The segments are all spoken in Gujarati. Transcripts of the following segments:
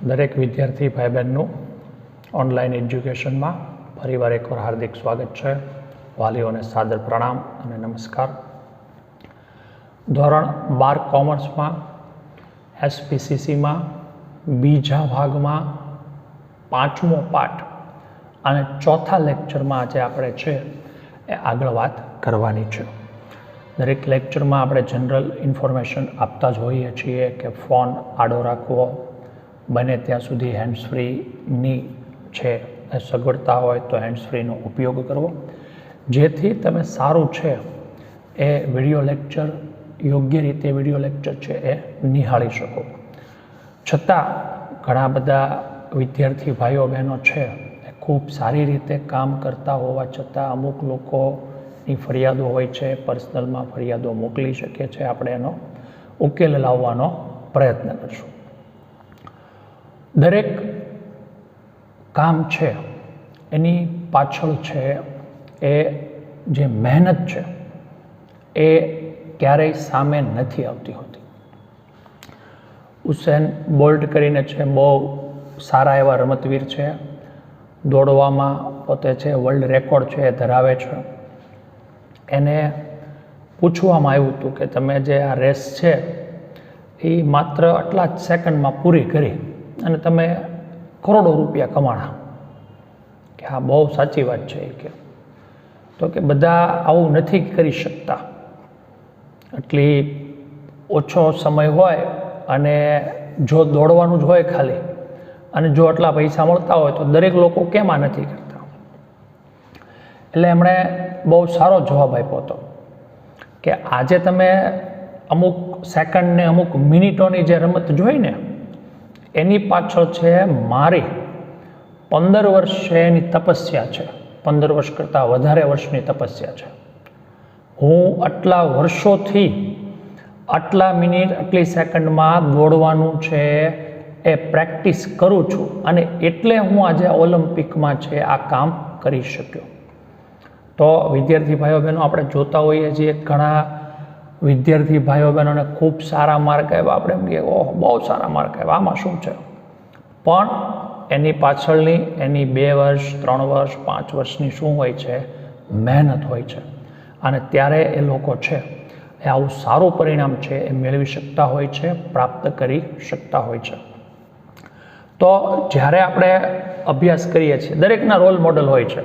દરેક વિદ્યાર્થી ભાઈ બહેનનું ઓનલાઈન એજ્યુકેશનમાં ફરીવાર એકવાર હાર્દિક સ્વાગત છે. વાલીઓને સાદર પ્રણામ અને નમસ્કાર. ધોરણ 12 કોમર્સમાં એસપીસીસીમાં બીજા ભાગમાં 5મો પાઠ અને ચોથા લેક્ચરમાં આજે આપણે છે એ આગળ વાત કરવાની છે. દરેક લેક્ચરમાં આપણે જનરલ ઇન્ફોર્મેશન આપતા જ હોઈએ છીએ કે ફોન આડો રાખવો, બને ત્યાં સુધી હેન્ડ્સ ફ્રીની છે એ સગવડતા હોય તો હેન્ડ્સ ફ્રીનો ઉપયોગ કરવો, જેથી તમે સારું છે એ વિડીયો લેક્ચર યોગ્ય રીતે વિડીયો લેક્ચર છે એ નિહાળી શકો. છતાં ઘણા બધા વિદ્યાર્થી ભાઈઓ બહેનો છે એ ખૂબ સારી રીતે કામ કરતા હોવા છતાં અમુક લોકોની ફરિયાદો હોય છે, પર્સનલમાં ફરિયાદો મોકલી શકે છે. આપણે એનો ઉકેલ લાવવાનો પ્રયત્ન કરશું. દરેક કામ છે એની પાછળ છે એ જે મહેનત છે એ ક્યારેય સામે નથી આવતી હોતી. ઉસેન બોલ્ટ કરીને છે, બહુ સારા એવા રમતવીર છે, દોડવામાં પોતે છે વર્લ્ડ રેકોર્ડ છે એ ધરાવે છે. એને પૂછવામાં આવ્યું હતું કે તમે જે આ રેસ છે એ માત્ર આટલા જ સેકન્ડમાં પૂરી કરી અને તમે કરોડો રૂપિયા કમાણા, કે હા બહુ સાચી વાત છે એ કે તો કે બધા આવું નથી કરી શકતા. એટલી ઓછો સમય હોય અને જો દોડવાનું જ હોય ખાલી, અને જો આટલા પૈસા મળતા હોય તો દરેક લોકો કેમ આ નથી કરતા. એટલે એમણે બહુ સારો જવાબ આપ્યો હતો કે આજે તમે અમુક સેકન્ડ ને અમુક મિનિટોની જે રમત જોઈ ને એની પાછળ છે મારી 15 વર્ષ છે એની તપસ્યા છે. 15 વર્ષ કરતાં વધારે વર્ષની તપસ્યા છે. હું આટલા વર્ષોથી આટલા મિનિટ આટલી સેકન્ડમાં દોડવાનું છે એ પ્રેક્ટિસ કરું છું, અને એટલે હું આજે ઓલિમ્પિકમાં છે આ કામ કરી શક્યો. તો વિદ્યાર્થી ભાઈઓ બહેનો આપણે જોતા હોઈએ છીએ ઘણા વિદ્યાર્થી ભાઈઓ બહેનોને ખૂબ સારા માર્ક આવ્યા, આપણે એમ કહીએ ઓહ બહુ સારા માર્ક આવ્યા, આમાં શું છે? પણ એની પાછળની એની 2 વર્ષ 3 વર્ષ 5 વર્ષની શું હોય છે? મહેનત હોય છે. અને ત્યારે એ લોકો છે એ આવું સારું પરિણામ છે એ મેળવી શકતા હોય છે, પ્રાપ્ત કરી શકતા હોય છે. તો જ્યારે આપણે અભ્યાસ કરીએ છીએ, દરેકના રોલ મોડલ હોય છે.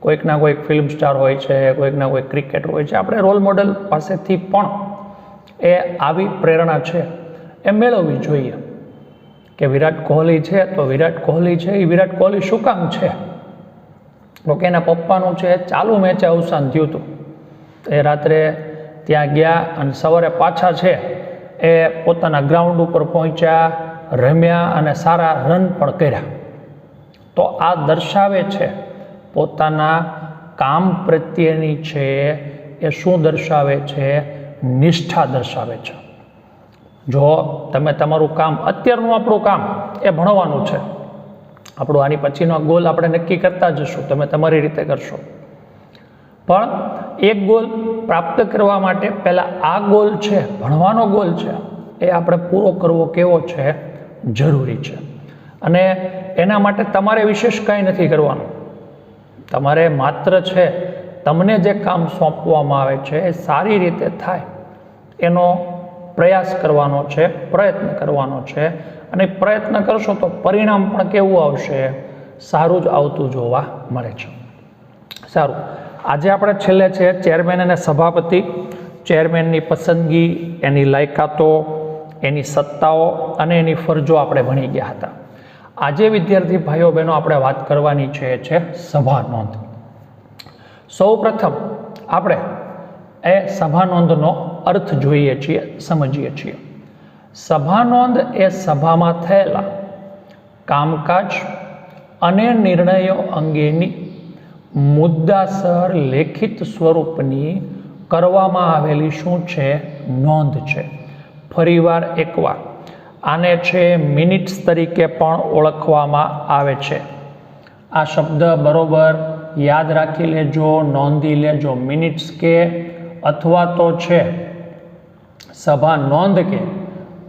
કોઈકના કોઈક ફિલ્મ સ્ટાર હોય છે, કોઈકના કોઈક ક્રિકેટર હોય છે. આપણે રોલ મોડલ પાસેથી પણ એ આવી પ્રેરણા છે એ મેળવવી જોઈએ. કે વિરાટ કોહલી છે તો વિરાટ કોહલી છે એ વિરાટ કોહલી શું કામ છે? તો કે એના પપ્પાનું છે ચાલુ મેચે અવસાન થયું હતું, એ રાત્રે ત્યાં ગયા અને સવારે પાછા છે એ પોતાના ગ્રાઉન્ડ ઉપર પહોંચ્યા, રમ્યા અને સારા રન પણ કર્યા. તો આ દર્શાવે છે પોતાના કામ પ્રત્યેની છે એ શું દર્શાવે છે? નિષ્ઠા દર્શાવે છે. જો તમે તમારું કામ, અત્યારનું આપણું કામ એ ભણવાનું છે, આપણું આની પછીનો ગોલ આપણે નક્કી કરતા જશું, તમે તમારી રીતે કરશો. પણ એક ગોલ પ્રાપ્ત કરવા માટે પહેલાં આ ગોલ છે, ભણવાનો ગોલ છે, એ આપણે પૂરો કરવો કેવો છે? જરૂરી છે. અને એના માટે તમારે વિશેષ કંઈ નથી કરવાનું. તમારે માત્ર છે તમને જે કામ સોંપવામાં આવે છે એ સારી રીતે થાય એનો પ્રયાસ કરવાનો છે, પ્રયત્ન કરવાનો છે. અને પ્રયત્ન કરશો તો પરિણામ પણ કેવું આવશે? સારું જ આવતું જોવા મળે છે. સારું, આજે આપણે છેલ્લે છે ચેરમેન અને સભાપતિ, ચેરમેનની પસંદગી, એની લાયકાતો, એની સત્તાઓ અને એની ફરજો આપણે ભણી ગયા હતા. આજે વિદ્યાર્થી ભાઈઓ બહેનો આપણે વાત કરવાની છે સભા નોંધ. સૌ પ્રથમ આપણે એ સભા નોંધનો અર્થ જોઈએ છીએ, સમજીએ છીએ. સભા નોંધ એ સભામાં થયેલા કામકાજ અને નિર્ણયો અંગેની મુદ્દાસર લેખિત સ્વરૂપની કરવામાં આવેલી શું છે? નોંધ છે. ફરીવાર એકવાર આને છે મિનિટ્સ તરીકે પણ ઓળખવામાં આવે છે. આ શબ્દ બરોબર યાદ રાખી લેજો, નોંધી લેજો. મિનિટ્સ કે અથવા તો છે સભા નોંધ કે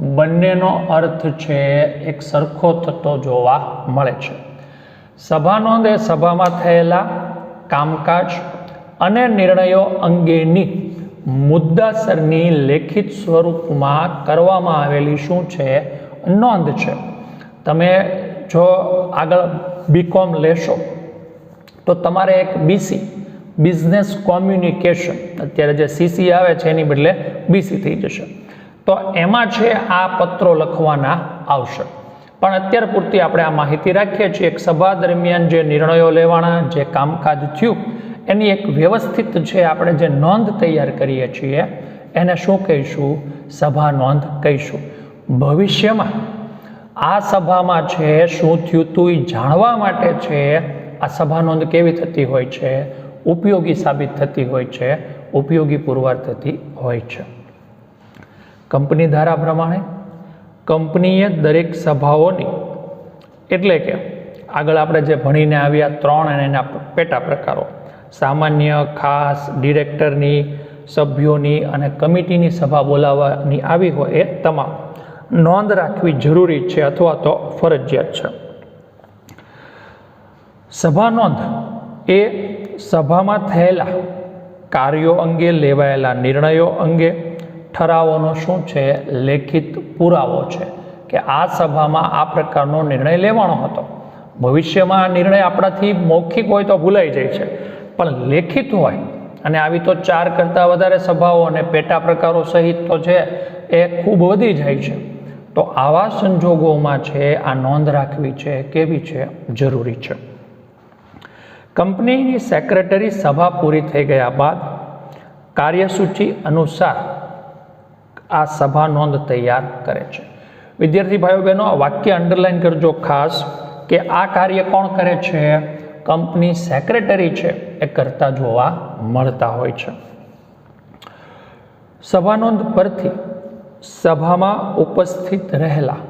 બંનેનો અર્થ છે એક સરખો થતો જોવા મળે છે. સભા નોંધ એ સભામાં થયેલા કામકાજ અને નિર્ણયો અંગેની મુદ્દાસરની લેખિત સ્વરૂપમાં કરવામાં આવેલી શું છે? નોંધ છે. તમે જો આગળ બીકોમ લેશો તો તમારે એક બીસી બિઝનેસ કોમ્યુનિકેશન, અત્યારે જે સીસી આવે છે એની બદલે બીસી થઈ જશે, તો એમાં છે આ પત્રો લખવાના આવશે. પણ અત્યાર પૂરતી આપણે આ માહિતી રાખીએ છીએ. એક સભા દરમિયાન જે નિર્ણયો લેવાના, જે કામકાજ થયું એની એક વ્યવસ્થિત છે આપણે જે નોંધ તૈયાર કરીએ છીએ એને શું કહીશું? સભા નોંધ કહીશું. ભવિષ્યમાં આ સભામાં છે શું થયું હતું એ જાણવા માટે છે આ સભા નોંધ કેવી થતી હોય છે? ઉપયોગી સાબિત થતી હોય છે, ઉપયોગી પુરવાર થતી હોય છે. કંપની ધારા પ્રમાણે કંપનીએ દરેક સભાઓની, એટલે કે આગળ આપણે જે ભણીને આવ્યા 3 અને એના પેટા પ્રકારો, સામાન્ય, ખાસ, ડિરેક્ટરની, સભ્યોની અને કમિટીની સભા બોલાવવાની આવી હોય એ તમામ નોંધ રાખવી જરૂરી છે અથવા તો ફરજિયાત છે. સભા નોંધ એ સભામાં થયેલા કાર્યો અંગે, લેવાયેલા નિર્ણયો અંગે ઠરાવોનો શું છે? લેખિત પુરાવો છે કે આ સભામાં આ પ્રકારનો નિર્ણય લેવાનો હતો. ભવિષ્યમાં આ નિર્ણય આપણાથી મૌખિક હોય તો ભૂલાઈ જાય છે, પણ લેખિત હોય અને આવી તો 4 કરતાં વધારે સભાઓ અને પેટા પ્રકારો સહિત તો છે એ ખૂબ વધી જાય છે. તો આવા સંજોગોમાં છે આ નોંધ રાખવી છે કેવી છે? જરૂરી છે. કંપનીની સેક્રેટરી સભા પૂરી થઈ ગયા બાદ કાર્યસૂચિ અનુસાર આ સભા નોંધ તૈયાર કરે છે. વિદ્યાર્થી ભાઈઓ બહેનો, આ વાક્ય અંડરલાઈન કરજો ખાસ કે આ કાર્ય કોણ કરે છે? કંપની સેક્રેટરી છે એ કરતા જોવા મળતા હોય છે. સભા નોંધ પરથી સભામાં ઉપસ્થિત રહેલા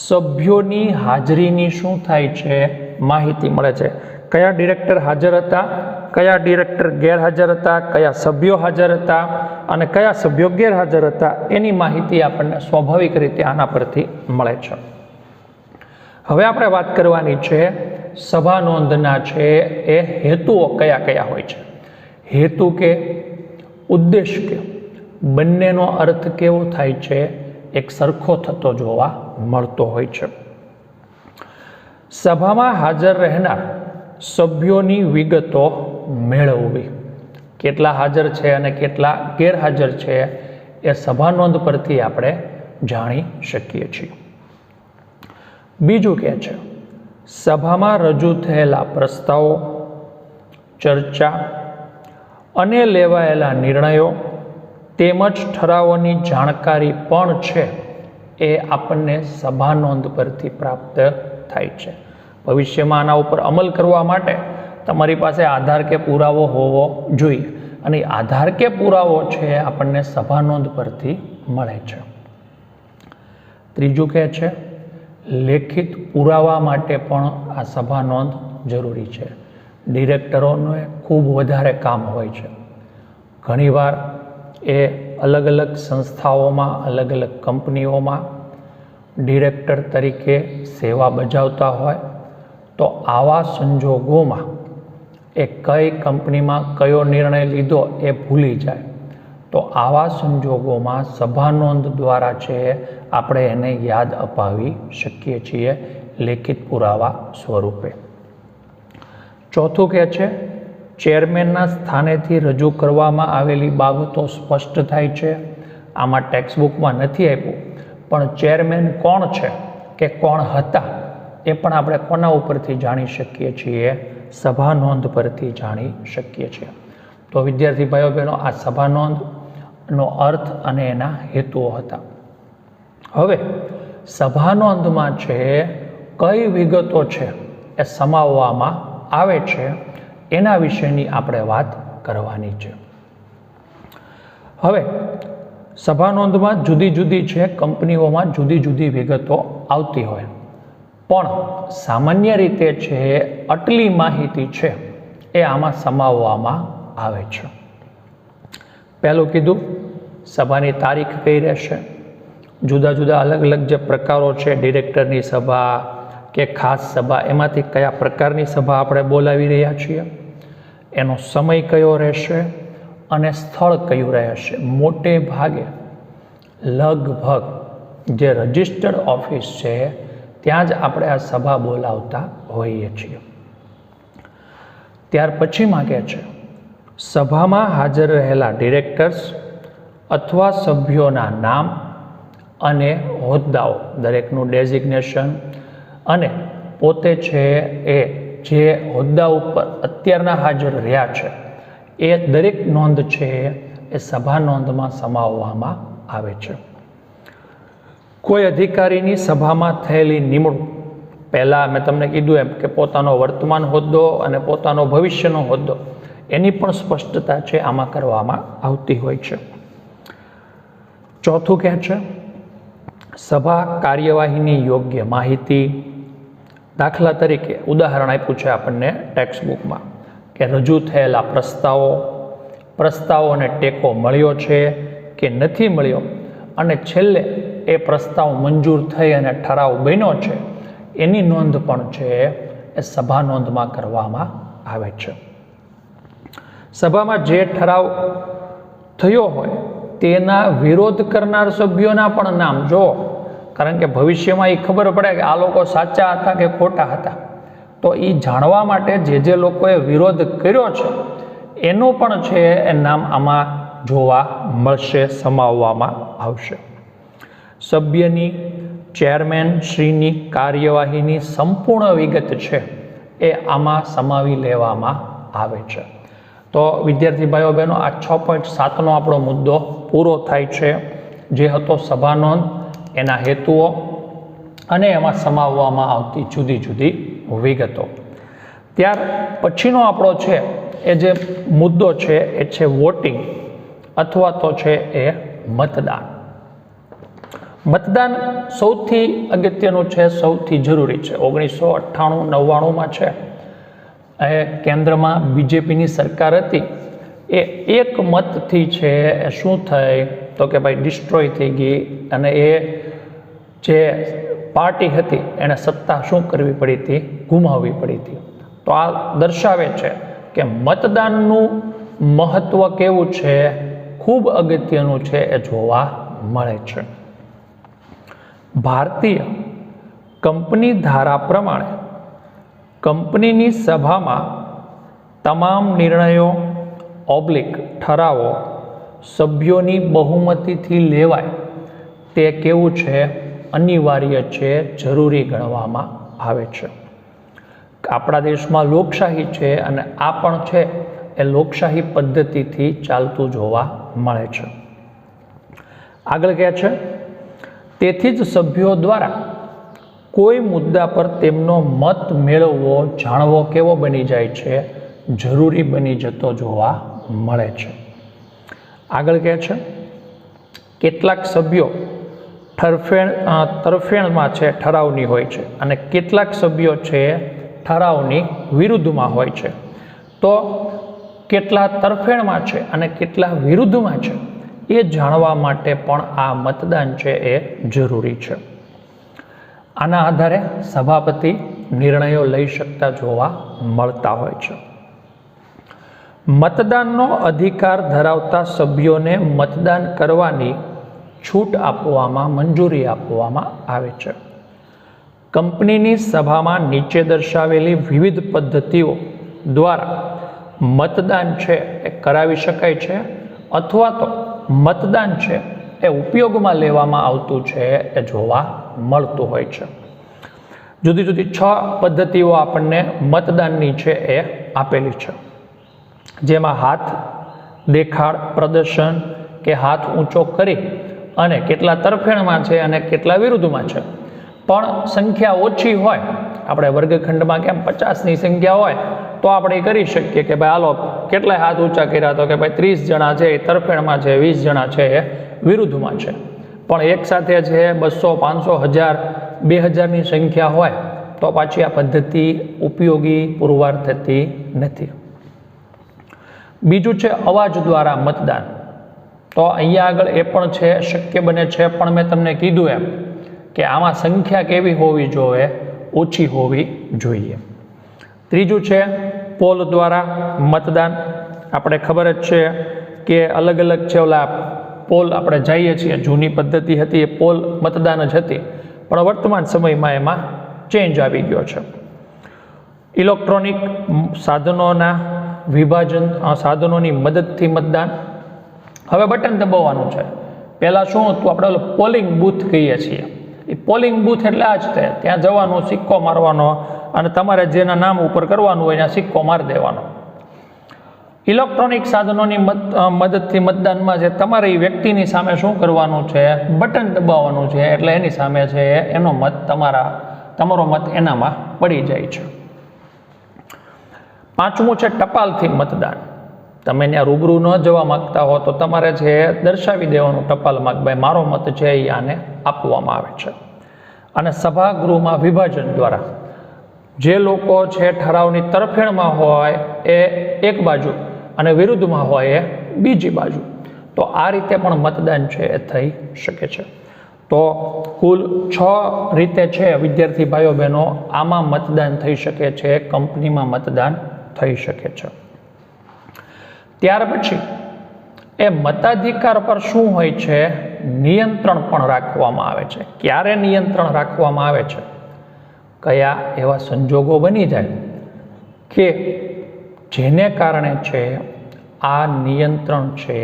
સભ્યોની હાજરીની શું થાય છે? માહિતી મળે છે. કયા ડિરેક્ટર હાજર હતા, કયા ડિરેક્ટર ગેરહાજર હતા, કયા સભ્યો હાજર હતા અને કયા સભ્યો ગેરહાજર હતા એની માહિતી આપણને સ્વાભાવિક રીતે આના પરથી મળે છે. હવે આપણે વાત કરવાની છે સભા નોંધના છે એ હેતુઓ કયા કયા હોય છે. હેતુ કે ઉદ્દેશ કે બંનેનો અર્થ કેવો થાય છે? એક સરખો થતો જોવા મળતો હોય છે. સભામાં હાજર રહેનાર સભ્યોની વિગતો મેળવવી. કેટલા હાજર છે અને કેટલા ગેરહાજર છે એ સભા નોંધ પરથી આપણે જાણી શકીએ છીએ. બીજું કે છે સભામાં રજૂ થયેલા પ્રસ્તાવો, ચર્ચા અને લેવાયેલા નિર્ણયો તેમજ ઠરાવોની જાણકારી પણ છે એ આપણને સભા નોંધ પરથી પ્રાપ્ત થાય છે. ભવિષ્યમાં આના ઉપર અમલ કરવા માટે તમારી પાસે આધાર કે પુરાવો હોવો જોઈએ અને આધાર કે પુરાવો છે આપણને સભા નોંધ પરથી મળે છે. ત્રીજું કે છે લેખિત પુરાવા માટે પણ આ સભા નોંધ જરૂરી છે. ડિરેક્ટરોને ખૂબ વધારે કામ હોય છે. ઘણીવાર એ અલગ અલગ સંસ્થાઓમાં, અલગ અલગ કંપનીઓમાં ડિરેક્ટર તરીકે સેવા બજાવતા હોય, તો આવા સંજોગોમાં એ કઈ કંપનીમાં કયો નિર્ણય લીધો એ ભૂલી જાય. તો આવા સંજોગોમાં સભા નોંધ દ્વારા છે આપણે એને યાદ અપાવી શકીએ છીએ લેખિત પુરાવા સ્વરૂપે. ચોથું કે છે ચેરમેનના સ્થાનેથી રજૂ કરવામાં આવેલી બાબતો સ્પષ્ટ થાય છે. આમાં ટેક્સ્ટબુકમાં નથી આપ્યું, પણ ચેરમેન કોણ છે કે કોણ હતા એ પણ આપણે કોના ઉપરથી જાણી શકીએ છીએ? સભા નોંધ પરથી જાણી શકીએ છીએ. તો વિદ્યાર્થી ભાઈઓ બહેનો, આ સભા નોંધનો અર્થ અને એના હેતુઓ હતા. હવે સભા નોંધમાં છે કઈ વિગતો છે એ સમાવવામાં આવે છે એના વિશેની આપણે વાત કરવાની છે. હવે સભા નોંધમાં જુદી જુદી છે કંપનીઓમાં જુદી જુદી વિગતો આવતી હોય, પણ સામાન્ય રીતે છે આટલી માહિતી છે એ આમાં સમાવવામાં આવે છે. પહેલું કીધું સભાની તારીખ કઈ રહેશે, જુદા જુદા અલગ અલગ જે પ્રકારો છે, ડિરેક્ટરની સભા કે ખાસ સભા, એમાંથી કયા પ્રકારની સભા આપણે બોલાવી રહ્યા છીએ, એનો સમય કયો રહેશે અને સ્થળ કયું રહેશે. મોટે ભાગે લગભગ જે રજિસ્ટર્ડ ઓફિસ છે ત્યાં જ આપણે આ સભા બોલાવતા હોઈએ છીએ. ત્યાર પછી માગે છે સભામાં હાજર રહેલા ડિરેક્ટર્સ અથવા સભ્યોના નામ અને હોદ્દાઓ, દરેકનું ડેઝિગ્નેશન અને પોતે છે એ જે હોદ્દા ઉપર અત્યારના હાજર રહ્યા છે એ દરેક નોંધ છે એ સભા નોંધમાં સમાવવામાં આવે છે. કોઈ અધિકારીની સભામાં થયેલી નિમણૂક, પહેલાં મેં તમને કીધું એમ કે પોતાનો વર્તમાન હોદ્દો અને પોતાનો ભવિષ્યનો હોદ્દો, એની પણ સ્પષ્ટતા છે આમાં કરવામાં આવતી હોય છે. ચોથું કહે છે સભા કાર્યવાહીની યોગ્ય માહિતી. દાખલા તરીકે ઉદાહરણ આપ્યું છે આપણને ટેક્સ્ટ બુકમાં કે રજૂ થયેલા પ્રસ્તાવોને ટેકો મળ્યો છે કે નથી મળ્યો, અને છેલ્લે એ પ્રસ્તાવ મંજૂર થઈ અને ઠરાવ બન્યો છે, એની નોંધ પણ છે એ સભા નોંધમાં કરવામાં આવે છે. સભામાં જે ઠરાવ થયો હોય તેના વિરોધ કરનાર સભ્યોના પણ નામ જો, કારણ કે ભવિષ્યમાં એ ખબર પડે કે આ લોકો સાચા હતા કે ખોટા હતા, તો એ જાણવા માટે જે લોકોએ વિરોધ કર્યો છે એનું પણ છે એ નામ આમાં જોવા મળશે, સમાવવામાં આવશે. સભ્યની, ચેરમેન શ્રીની કાર્યવાહીની સંપૂર્ણ વિગત છે એ આમાં સમાવી લેવામાં આવે છે. તો વિદ્યાર્થી ભાઈઓ બહેનો, આ 6.7નો આપણો મુદ્દો પૂરો થાય છે, જે હતો સભા નોંધ, એના હેતુઓ અને એમાં સમાવવામાં આવતી જુદી જુદી વિગતો. ત્યાર પછીનો આપણો છે એ જે મુદ્દો છે એ છે વોટિંગ અથવા તો છે એ મતદાન. મતદાન સૌથી અગત્યનું છે, સૌથી જરૂરી છે. 1998-99માં છે એ કેન્દ્રમાં બીજેપીની સરકાર હતી, એ એક મતથી છે એ શું થઈ તો કે ભાઈ ડિસ્ટ્રોય થઈ ગઈ, અને એ જે પાર્ટી હતી એને સત્તા શું કરવી પડી હતી, ગુમાવવી પડી હતી. તો આ દર્શાવે છે કે મતદાનનું મહત્વ કેવું છે, ખૂબ અગત્યનું છે, એ જોવા મળે છે. ભારતીય કંપની ધારા પ્રમાણે કંપનીની સભામાં તમામ નિર્ણયો ઠરાવો સભ્યોની બહુમતીથી લેવાય તે કેવું છે, અનિવાર્ય છે, જરૂરી ગણવામાં આવે છે. આપણા દેશમાં લોકશાહી છે અને આ પણ છે એ લોકશાહી પદ્ધતિથી ચાલતું જોવા મળે છે. આગળ કહે છે તેથી જ સભ્યો દ્વારા કોઈ મુદ્દા પર તેમનો મત મેળવવો, જાણવો કેવો બની જાય છે, જરૂરી બની જતો જોવા મળે છે. આગળ કહે છે કેટલાક સભ્યો તરફેણમાં છે ઠરાવની હોય છે અને કેટલાક સભ્યો છે ઠરાવની વિરુદ્ધમાં હોય છે. તો કેટલા તરફેણમાં છે અને કેટલા વિરુદ્ધમાં છે એ જાણવા માટે પણ આ મતદાન છે એ જરૂરી છે. આના આધારે સભાપતિ નિર્ણયો લઈ શકતા જોવા મળતા હોય છે. મતદાનનો અધિકાર ધરાવતા સભ્યોને મતદાન કરવાની છૂટ આપવામાં, મંજૂરી આપવામાં આવે છે. કંપનીની સભામાં નીચે દર્શાવેલી વિવિધ પદ્ધતિઓ દ્વારા મતદાન છે એ કરાવી શકાય છે, અથવા તો મતદાન છે એ ઉપયોગમાં લેવામાં આવતું છે એ જોવા મળતું હોય છે. જુદી જુદી 6 પદ્ધતિઓ આપણને મતદાનની છે એ આપેલી છે, જેમાં હાથ દેખાડ, પ્રદર્શન કે હાથ ઊંચો કરી અને કેટલા તરફેણમાં છે અને કેટલા વિરુદ્ધમાં છે. પણ સંખ્યા ઓછી હોય, આપણે વર્ગખંડમાં કેમ 50ની સંખ્યા હોય તો આપણે કરી શકીએ કે ભાઈ હાલો કેટલાય હાથ ઊંચા કર્યા, તો કે ભાઈ 30 જણા છે એ તરફેણમાં છે, 20 જણા છે એ વિરુદ્ધમાં છે. પણ એક સાથે છે 200, 500, 1000, 2000ની સંખ્યા હોય તો પાછી આ પદ્ધતિ ઉપયોગી પુરવાર થતી નથી. બીજું છે અવાજ દ્વારા મતદાન. તો અહીંયા આગળ એ પણ છે, શક્ય બને છે, પણ મેં તમને કીધું એમ કે આમાં સંખ્યા કેવી હોવી જોઈએ? ઓછી હોવી જોઈએ. ત્રીજું છે પોલ દ્વારા મતદાન. આપણે ખબર જ છે કે અલગ અલગ છે, ઓલા પોલ આપણે જઈએ છીએ, જૂની પદ્ધતિ હતી એ પોલ મતદાન જ હતી, પણ વર્તમાન સમયમાં એમાં ચેન્જ આવી ગયો છે. ઇલેક્ટ્રોનિક સાધનોના વિભાજન, સાધનોની મદદથી મતદાન. હવે બટન દબાવવાનું છે. પહેલાં શું હતું? આપણે ઓલો પોલિંગ બૂથ કહીએ છીએ. એ પોલિંગ બૂથ એટલે આ જ તે, ત્યાં જવાનું, સિક્કો મારવાનો અને તમારે જેના નામ ઉપર કરવાનું હોય ત્યાં સિક્કો મારી દેવાનો. ઇલેક્ટ્રોનિક સાધનોની મદદથી મતદાનમાં છે તમારે એ વ્યક્તિની સામે શું કરવાનું છે? બટન દબાવવાનું છે, એટલે એની સામે છે એનો મત તમારો મત એનામાં પડી જાય છે. પાંચમું છે ટપાલથી મતદાન. તમે ત્યાં રૂબરૂ ન જવા માંગતા હો તો તમારે છે દર્શાવી દેવાનું ટપાલમાં, ભાઈ મારો મત છે એ આને આપવામાં આવે છે. અને સભાગૃહમાં વિભાજન દ્વારા જે લોકો છે ઠરાવની તરફેણમાં હોય એ એક બાજુ અને વિરુદ્ધમાં હોય એ બીજી બાજુ, તો આ રીતે પણ મતદાન છે એ થઈ શકે છે. તો કુલ 6 રીતે છે વિદ્યાર્થી ભાઈઓ બહેનો આમાં મતદાન થઈ શકે છે, કંપનીમાં મતદાન થઈ શકે છે. ત્યાર પછી એ મતાધિકાર પર શું હોય છે? નિયંત્રણ પણ રાખવામાં આવે છે. ક્યારે નિયંત્રણ રાખવામાં આવે છે? કયા એવા સંજોગો બની જાય કે જેને કારણે છે આ નિયંત્રણ છે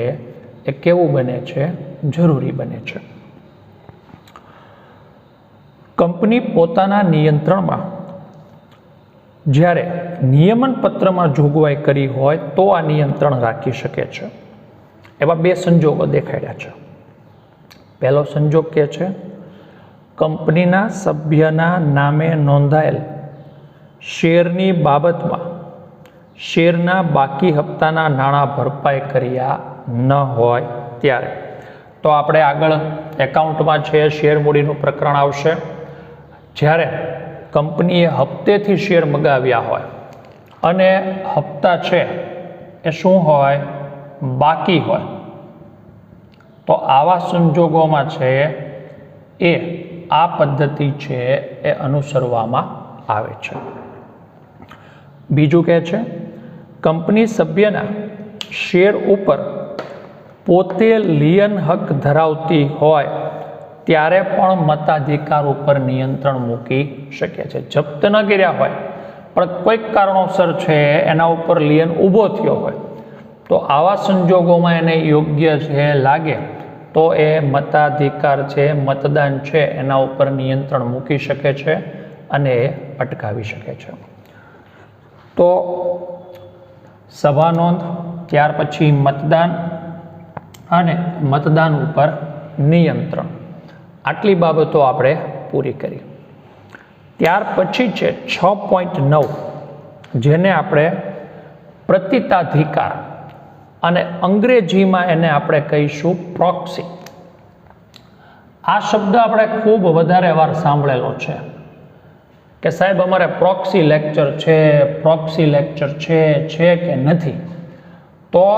એ કેવું બને છે? જરૂરી બને છે. કંપની પોતાના નિયંત્રણમાં જ્યારે નિયમન પત્રમાં જોગવાઈ કરી હોય તો આ નિયંત્રણ રાખી શકે છે. એવા 2 સંજોગો દેખાડ્યા છે. પહેલો સંજોગ કે છે કંપનીના સભ્યના નામે નોંધાયેલ શેરની બાબતમાં શેરના બાકી હપ્તાના નાણાં ભરપાઈ કર્યા ન હોય ત્યારે. તો આપણે આગળ એકાઉન્ટમાં છે શેર મૂડીનું પ્રકરણ આવશે. જ્યારે કંપનીએ હપ્તેથી શેર મગાવ્યા હોય અને હપ્તા છે એ શું હોય? બાકી હોય, તો આવા સંજોગોમાં છે એ આ પદ્ધતિ છે એ અનુસરવામાં આવે છે. બીજું કહે છે કંપની સભ્યના શેર ઉપર પોતે લિયન હક ધરાવતી હોય ત્યારે પણ મતાધિકાર ઉપર નિયંત્રણ મૂકી શકે છે. જપ્ત ન કર્યા હોય પણ કોઈક કારણોસર છે એના ઉપર લિયન ઊભો થયો હોય, તો આવા સંજોગોમાં એને યોગ્ય છે લાગે તો એ મતાધિકાર છે, મતદાન છે એના ઉપર નિયંત્રણ મૂકી શકે છે અને એ અટકાવી શકે છે. તો સભા નોંધ, ત્યાર પછી મતદાન અને મતદાન ઉપર નિયંત્રણ, આટલી બાબતો આપણે પૂરી કરી. ત્યાર પછી છે 6.9 જેને આપણે પ્રતિતાધિકાર અને અંગ્રેજીમાં એને આપણે કહીશું પ્રોક્સી. આ શબ્દ આપણે ખૂબ વધારે વાર સાંભળેલો છે કે સાહેબ અમારે પ્રોક્સી લેક્ચર છે કે નથી. તો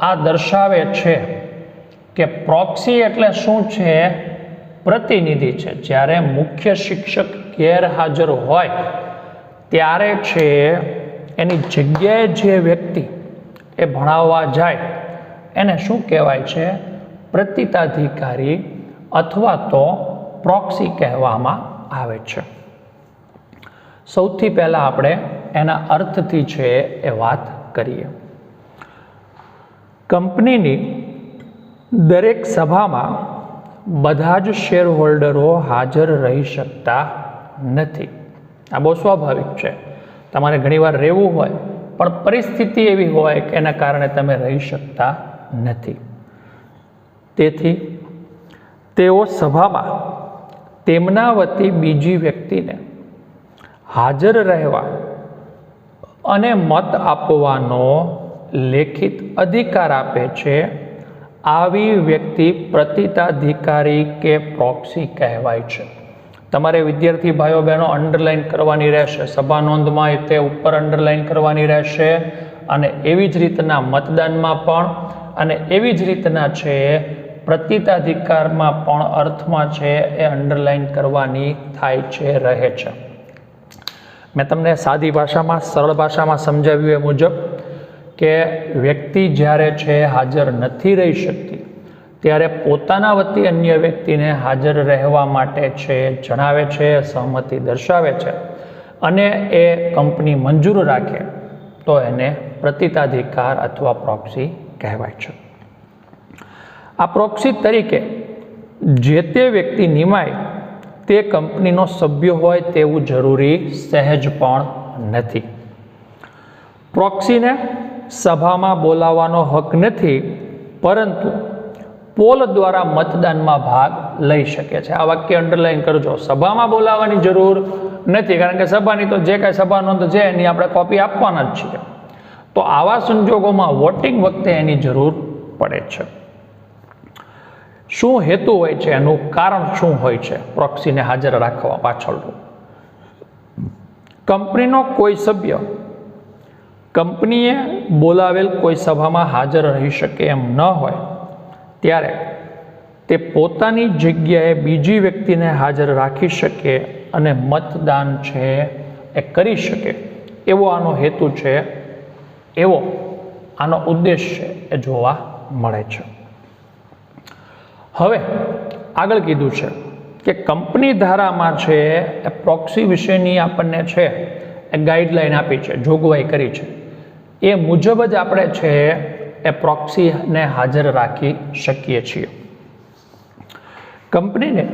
આ દર્શાવે છે કે પ્રોક્સી એટલે શું છે? પ્રતિનિધિ છે. જ્યારે મુખ્ય શિક્ષક ગેરહાજર હોય ત્યારે છે એની જગ્યાએ જે વ્યક્તિ એ ભણાવવા જાય એને શું કહેવાય છે? પ્રતિતાધિકારી અથવા તો પ્રોક્સી કહેવામાં આવે છે. સૌથી પહેલાં આપણે એના અર્થથી છે એ વાત કરીએ. કંપનીની દરેક સભામાં બધા જ શેર હોલ્ડરો હાજર રહી શકતા નથી. આ બહુ સ્વાભાવિક છે. તમારે ઘણીવાર રહેવું હોય પણ પરિસ્થિતિ એવી હોય કે એના કારણે તમે રહી શકતા નથી. તેથી તેઓ સભામાં તેમના વતી બીજી વ્યક્તિને હાજર રહેવા અને મત આપવાનો લેખિત અધિકાર આપે છે. આવી વ્યક્તિ પ્રતિતાધિકારી કે પ્રોક્સી કહેવાય છે. તમારે વિદ્યાર્થી ભાઈઓ બહેનો અંડરલાઇન કરવાની રહેશે. સભા નોંધમાં તે ઉપર અંડરલાઇન કરવાની રહેશે અને એવી જ રીતના મતદાનમાં પણ અને એવી જ રીતના છે પ્રતીતાધિકારમાં પણ અર્થમાં છે એ અંડરલાઇન કરવાની થાય છે, રહે છે. મેં તમને સાદી ભાષામાં, સરળ ભાષામાં સમજાવ્યું એ મુજબ કે વ્યક્તિ જ્યારે છે હાજર નથી રહી શકતી ત્યારે પોતાના વતી અન્ય વ્યક્તિને હાજર રહેવા માટે છે જણાવે છે, સહમતિ દર્શાવે છે અને એ કંપની મંજૂર રાખે તો એને પ્રતીતાધિકાર અથવા પ્રોક્સી કહેવાય છે. આ પ્રોક્સી તરીકે જે તે વ્યક્તિ નિમાય તે કંપનીનો સભ્ય હોય તેવું જરૂરી સહેજ પણ નથી. પ્રોક્સીને સભામાં બોલાવવાનો હક નથી, પરંતુ પોલ દ્વારા મતદાનમાં ભાગ લઈ શકે છે. આ વાક્ય અંડરલાઈન કરજો. સભામાં બોલાવવાની જરૂર નથી, કારણ કે સભાની તો જે કાંઈ સભા નોંધ છે એની આપણે કોપી આપવાના જ છીએ. તો આવા સંજોગોમાં વોટિંગ વખતે એની જરૂર પડે છે. શું હેતુ હોય છે, એનું કારણ શું હોય છે પ્રોક્સીને હાજર રાખવા પાછળનું? કંપનીનો કોઈ સભ્ય કંપનીએ બોલાવેલ કોઈ સભામાં હાજર રહી શકે એમ ન હોય ત્યારે તે પોતાની જગ્યાએ બીજી વ્યક્તિને હાજર રાખી શકે અને મતદાન છે એ કરી શકે એવો આનો હેતુ છે, એવો આનો ઉદ્દેશ છે એ જોવા મળે છે. હવે આગળ કીધું છે કે કંપની ધારામાં છે એ પ્રોક્સી વિશેની આપણને છે એ ગાઈડલાઈન આપી છે, જોગવાઈ કરી છે. એ મુજબ જ આપણે છે એ પ્રોક્સીને હાજર રાખી શકીએ છીએ. કંપનીને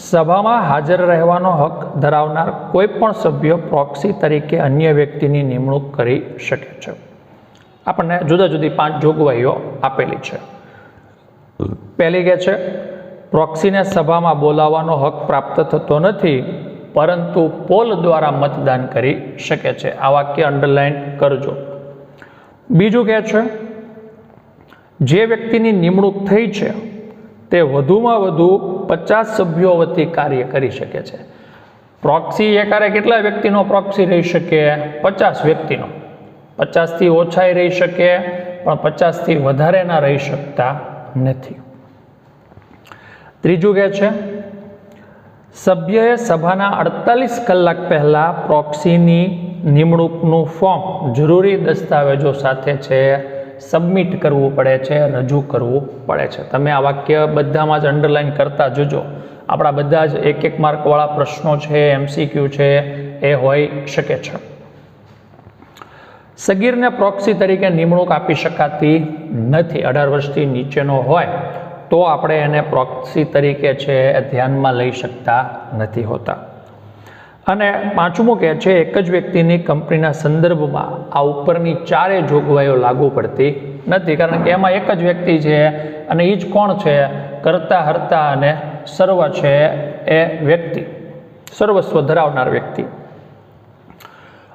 સભામાં હાજર રહેવાનો હક ધરાવનાર કોઈ પણ સભ્ય પ્રોક્સી તરીકે અન્ય વ્યક્તિની નિમણૂક કરી શકે છે. આપણને જુદા જુદી 5 જોગવાઈઓ આપેલી છે. પહેલી કે છે પ્રોક્સીને સભામાં બોલાવવાનો હક પ્રાપ્ત થતો નથી, પરંતુ પોલ દ્વારા મતદાન કરી શકે છે. આ વાક્ય અંડરલાઈન કરજો. બીજું કે છે જે વ્યક્તિની નિમણૂક થઈ છે તે વધુમાં વધુ 50 સભ્યો વતી કાર્ય કરી શકે છે. પ્રોક્સી એકારે કેટલા વ્યક્તિનો પ્રોક્સી રહી શકે? 50 વ્યક્તિનો. 50થી ઓછાય રહી શકે, પણ 50થી વધારે ના રહી શકતા નથી. ત્રીજું કે છે સભ્યએ સભાના 48 કલાક પહેલા પ્રોક્સીની નિમણૂકનું ફોર્મ જરૂરી દસ્તાવેજો સાથે છે સબમિટ કરવું પડે છે, રજૂ કરવું પડે છે. તમે આ વાક્ય બધામાં જ અંડરલાઈન કરતા જજો. આપણા બધા જ 1-1 માર્કવાળા પ્રશ્નો છે, MCQ છે, એ હોઈ શકે છે. સગીરને પ્રોક્સી તરીકે નિમણૂક આપી શકાતી નથી. 18 વર્ષથી નીચેનો હોય તો આપણે એને પ્રોક્સી તરીકે છે ધ્યાનમાં લઈ શકતા નથી હોતા. અને પાંચમું કહે છે એક જ વ્યક્તિની કંપનીના સંદર્ભમાં આ ઉપરની 4 જોગવાઈઓ લાગુ પડતી નથી, કારણ કે એમાં એક જ વ્યક્તિ છે અને એ જ કોણ છે? કરતા હર્તા અને સર્વ છે એ વ્યક્તિ, સર્વસ્વ ધરાવનાર વ્યક્તિ.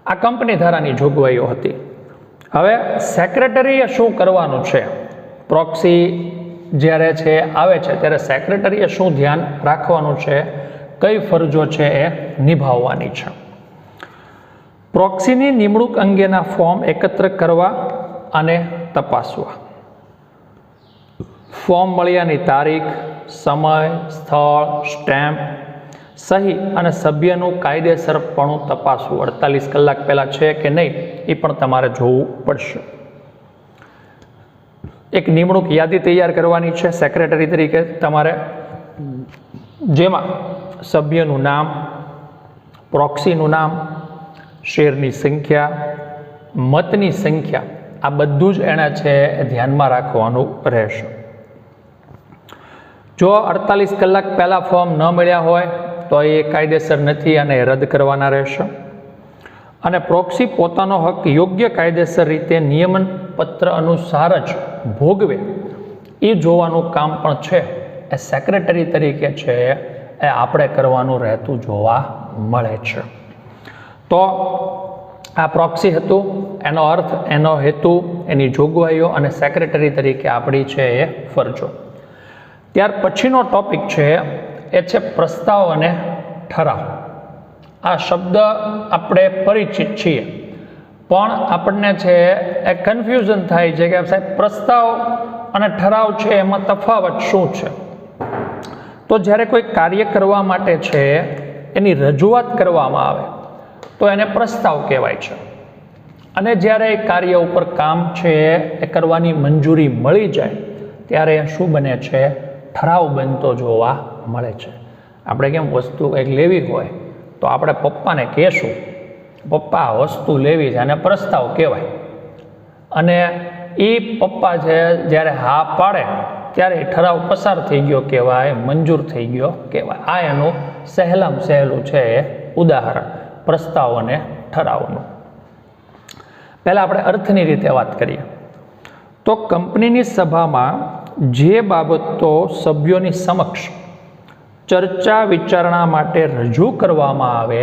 આ કંપની ધારાની જોગવાઈઓ હતી. હવે સેક્રેટરીએ શું કરવાનું છે? પ્રોક્સી જ્યારે છે આવે છે ત્યારે સેક્રેટરીએ શું ધ્યાન રાખવાનું છે, કઈ ફરજો છે એ નિભાવવાની છે? પ્રોક્સીની નિમણૂક અંગેના ફોર્મ એકત્ર કરવા અને તપાસવા, ફોર્મ મળ્યાની તારીખ, સમય, સ્થળ, સ્ટેમ્પ, સહી અને સભ્યનું કાયદેસરપણું તપાસવું. 48 કલાક પહેલા છે કે નહીં એ પણ તમારે જોવું પડશે. એક નિમણૂક યાદી તૈયાર કરવાની છે સેક્રેટરી તરીકે તમારે, જેમાં સભ્યનું નામ, પ્રોક્સીનું નામ, શેરની સંખ્યા, મતની સંખ્યા, આ બધું જ એણે છે ધ્યાનમાં રાખવાનું રહેશે. જો 48 કલાક પહેલાં ફોર્મ ન મળ્યા હોય તો એ કાયદેસર નથી અને રદ કરવાના રહેશે. અને પ્રોક્સી પોતાનો હક યોગ્ય કાયદેસર રીતે નિયમન પત્ર અનુસાર જ ભોગવે એ જોવાનું કામ પણ છે એ સેક્રેટરી તરીકે છે એ આપણે કરવાનું રહેતું જોવા મળે છે. તો આ પ્રોક્સી હતું, એનો અર્થ, એનો હેતુ, એની જોગવાઈઓ અને સેક્રેટરી તરીકે આપણી છે એ ફરજો. ત્યાર પછીનો ટોપિક છે એ છે પ્રસ્તાવ અને ઠરાવ. આ શબ્દ આપણે પરિચિત છીએ, પણ આપણને છે એ કન્ફ્યુઝન થાય છે કે સાહેબ પ્રસ્તાવ અને ઠરાવ છે એમાં તફાવત શું છે? તો જ્યારે કોઈ કાર્ય કરવા માટે છે એની રજૂઆત કરવામાં આવે તો એને પ્રસ્તાવ કહેવાય છે, અને જ્યારે એ કાર્ય ઉપર કામ છે એ કરવાની મંજૂરી મળી જાય ત્યારે શું બને છે? ઠરાવ બનતો જોવા મળે છે. આપણે કેમ વસ્તુ કંઈક લેવી હોય તો આપણે પપ્પાને કહેશું, પપ્પા આ વસ્તુ લેવી છે, અને પ્રસ્તાવ કહેવાય. અને એ પપ્પા છે જ્યારે હા પાડે ત્યારે ઠરાવ પસાર થઈ ગયો કહેવાય, મંજૂર થઈ ગયો કહેવાય. આ એનું સહેલામાં સહેલું છે એ ઉદાહરણ પ્રસ્તાવ અને ઠરાવનું. પહેલાં આપણે અર્થની રીતે વાત કરીએ તો કંપનીની સભામાં જે બાબતો સભ્યોની સમક્ષ ચર્ચા વિચારણા માટે રજૂ કરવામાં આવે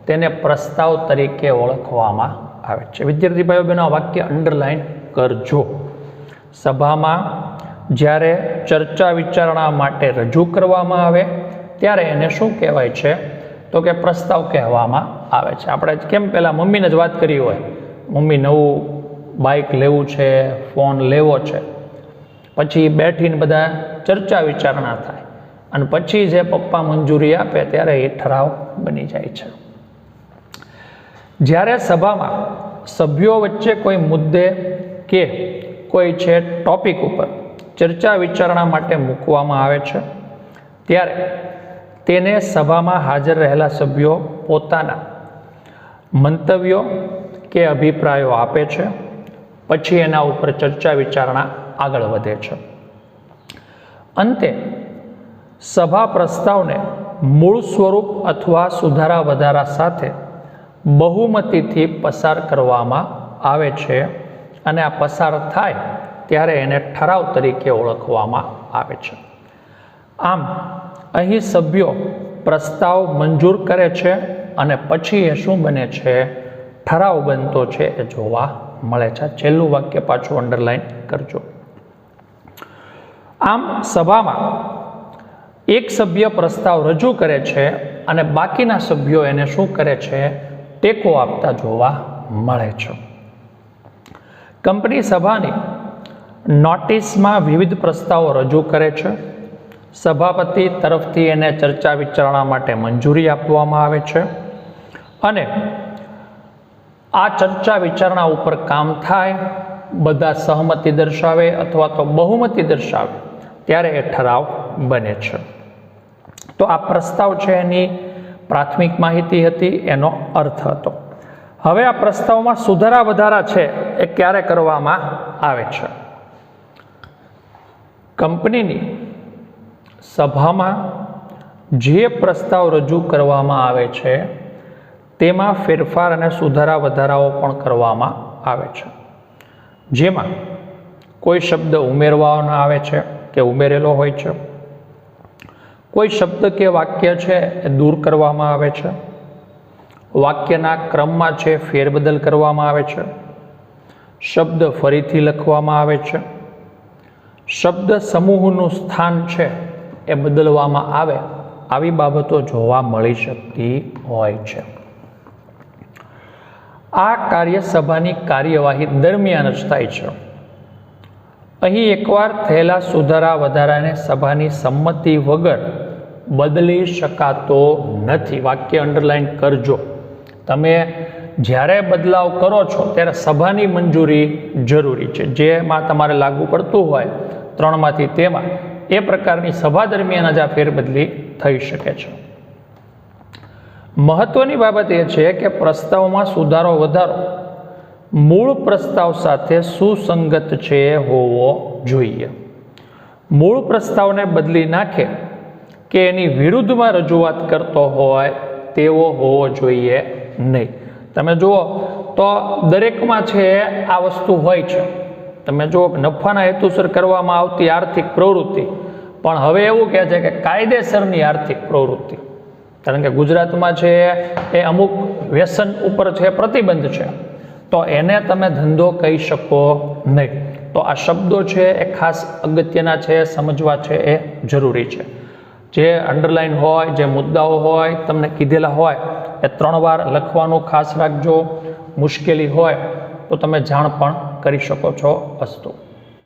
તેને પ્રસ્તાવ તરીકે ઓળખવામાં આવે છે. વિદ્યાર્થી ભાઈઓ બહેનો, આ વાક્ય અંડરલાઈન કરજો. સભામાં જ્યારે ચર્ચા વિચારણા માટે રજૂ કરવામાં આવે ત્યારે એને શું કહેવાય છે? તો કે પ્રસ્તાવ કહેવામાં આવે છે. આપણે કેમ પહેલાં મમ્મીને જ વાત કરી હોય, મમ્મી નવું બાઇક લેવું છે, ફોન લેવો છે, પછી બેઠીને બધા ચર્ચા વિચારણા થાય અને પછી જે પપ્પા મંજૂરી આપે ત્યારે એ ઠરાવ બની જાય છે. જ્યારે સભામાં સભ્યો વચ્ચે કોઈ મુદ્દે કે કોઈ છે ટોપિક ઉપર ચર્ચા વિચારણા માટે મૂકવામાં આવે છે ત્યારે તેને સભામાં હાજર રહેલા સભ્યો પોતાના મંતવ્યો કે અભિપ્રાયો આપે છે, પછી એના ઉપર ચર્ચા વિચારણા આગળ વધે છે. અંતે સભા પ્રસ્તાવને મૂળ સ્વરૂપ અથવા સુધારા વધારા સાથે બહુમતીથી પસાર કરવામાં આવે છે, અને આ પસાર થાય ત્યારે એને ઠરાવ તરીકે ઓળખવામાં આવે છે. આમ અહીં સભ્યો પ્રસ્તાવ મંજૂર કરે છે અને પછી એ શું બને છે? ઠરાવ બનતો છે એ જોવા મળે છે. છેલ્લું વાક્ય પાછું અંડરલાઈન કરજો. આમ સભામાં એક સભ્ય પ્રસ્તાવ રજૂ કરે છે અને બાકીના સભ્યો એને શું કરે છે? ટેકો આપતા જોવા મળે છે. કંપની સભાની નોટિસમાં વિવિધ પ્રસ્તાવો રજૂ કરે છે. સભાપતિ તરફથી એને ચર્ચા વિચારણા માટે મંજૂરી આપવામાં આવે છે, અને આ ચર્ચા વિચારણા ઉપર કામ થાય, બધા સહમતિ દર્શાવે અથવા તો બહુમતી દર્શાવે ત્યારે એ ઠરાવ બને છે. તો આ પ્રસ્તાવ છે એની પ્રાથમિક માહિતી હતી, એનો અર્થ હતો. હવે આ પ્રસ્તાવમાં સુધારા વધારા છે એ ક્યારે કરવામાં આવે છે? કંપનીની સભામાં જે પ્રસ્તાવ રજૂ કરવામાં આવે છે તેમાં ફેરફાર અને સુધારા વધારાઓ પણ કરવામાં આવે છે, જેમાં કોઈ શબ્દ ઉમેરવાનો આવે છે કે ઉમેરેલો હોય છે, કોઈ શબ્દ કે વાક્ય છે એ દૂર કરવામાં આવે છે, વાક્યના ક્રમમાં છે ફેરબદલ કરવામાં આવે છે, શબ્દ ફરીથી લખવામાં આવે છે, શબ્દ સમૂહનું સ્થાન છે એ બદલવામાં આવે, આવી બાબતો જોવા મળી શકતી હોય છે. આ કાર્ય સભાની કાર્યવાહી દરમિયાન જ થાય છે. અહીં એકવાર થયેલા સુધારા વધારાને સભાની સંમતિ વગર બદલી શકાતો નથી. વાક્ય અંડરલાઈન કરજો. તમે જ્યારે બદલાવ કરો છો ત્યારે સભાની મંજૂરી જરૂરી છે. જેમાં તમારે લાગુ પડતું હોય ત્રણમાંથી તેમાં એ પ્રકારની સભા દરમિયાન જ આ ફેરબદલી થઈ શકે છે. મહત્વની બાબત એ છે કે પ્રસ્તાવમાં સુધારો વધારો મૂળ પ્રસ્તાવ સાથે સુસંગત છે હોવો જોઈએ. મૂળ પ્રસ્તાવને બદલી નાખે કે એની વિરુદ્ધમાં રજૂઆત કરતો હોય તેવો હોવો જોઈએ નહીં. તમે જુઓ તો દરેકમાં છે આ વસ્તુ હોય છે. તમે જુઓ નફાના હેતુસર કરવામાં આવતી આર્થિક પ્રવૃત્તિ પણ હવે એવું કહે છે કે કાયદેસરની આર્થિક પ્રવૃત્તિ, કારણ કે ગુજરાતમાં છે એ અમુક વ્યસન ઉપર છે પ્રતિબંધ છે, તો એને તમે ધંધો કહી શકો નહીં. તો આ શબ્દો છે એ ખાસ અગત્યના છે, સમજવા છે એ જરૂરી છે. જે અંડરલાઈન હોય, જે મુદ્દાઓ હોય તમને કીધેલા હોય એ 3 વાર લખવાનું ખાસ રાખજો. મુશ્કેલી હોય તો તમે જાણ પણ કરી શકો છો. અસ્તુ.